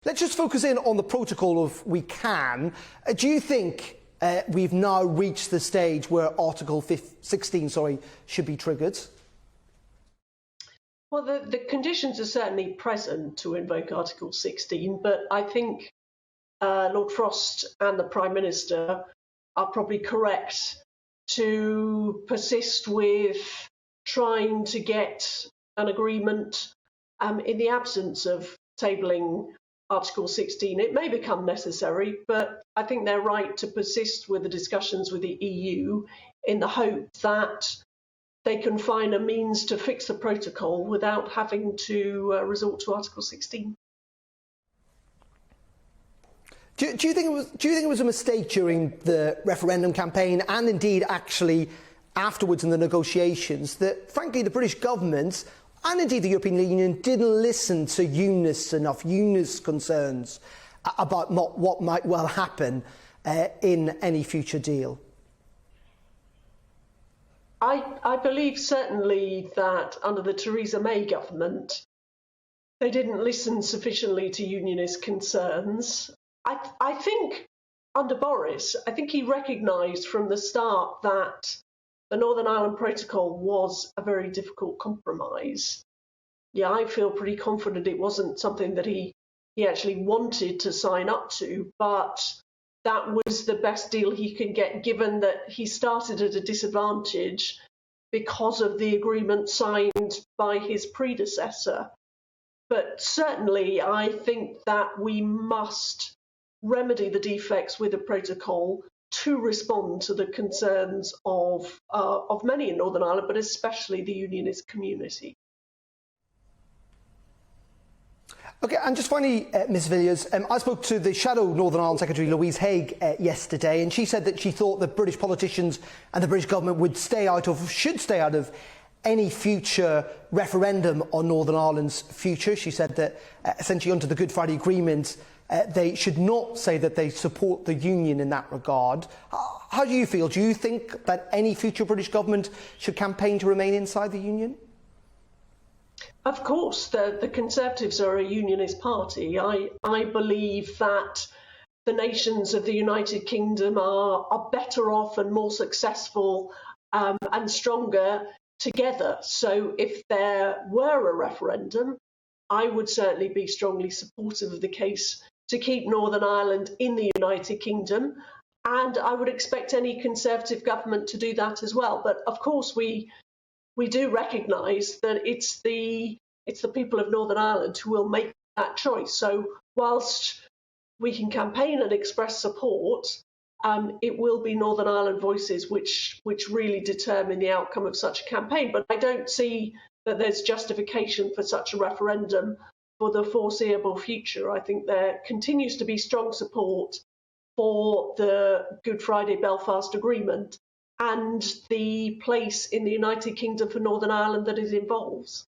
Let's just focus in on the protocol if we can. Do you think we've now reached the stage where Article 16 should be triggered? Well, the conditions are certainly present to invoke Article 16, but I think Lord Frost and the Prime Minister are probably correct to persist with trying to get an agreement in the absence of tabling Article 16. It may become necessary, but I think they're right to persist with the discussions with the EU in the hope that they can find a means to fix the protocol without having to resort to Article 16. Do you think it was a mistake during the referendum campaign and indeed actually afterwards in the negotiations that, frankly, the British government and indeed the European Union didn't listen to Unionist concerns about what might well happen in any future deal? I believe certainly that under the Theresa May government, they didn't listen sufficiently to Unionist concerns. I think under Boris, I think he recognised from the start that the Northern Ireland Protocol was a very difficult compromise. Yeah, I feel pretty confident it wasn't something that he actually wanted to sign up to, but that was the best deal he could get, given that he started at a disadvantage because of the agreement signed by his predecessor. But certainly, I think that we must remedy the defects with the protocol to respond to the concerns of many in Northern Ireland, but especially the Unionist community. OK, and just finally, Ms Villiers, I spoke to the Shadow Northern Ireland Secretary Louise Haigh yesterday, and she said that she thought that British politicians and the British government should stay out of any future referendum on Northern Ireland's future. She said that essentially under the Good Friday Agreement, they should not say that they support the Union in that regard. How do you feel? Do you think that any future British government should campaign to remain inside the Union? Of course, the Conservatives are a Unionist party. I believe that the nations of the United Kingdom are better off and more successful and stronger together. So if there were a referendum, I would certainly be strongly supportive of the case to keep Northern Ireland in the United Kingdom. And I would expect any Conservative government to do that as well. But of course, we do recognise that it's the people of Northern Ireland who will make that choice. So whilst we can campaign and express support, it will be Northern Ireland voices which really determine the outcome of such a campaign. But I don't see that there's justification for such a referendum for the foreseeable future. I think there continues to be strong support for the Good Friday Belfast Agreement and the place in the United Kingdom for Northern Ireland that it involves.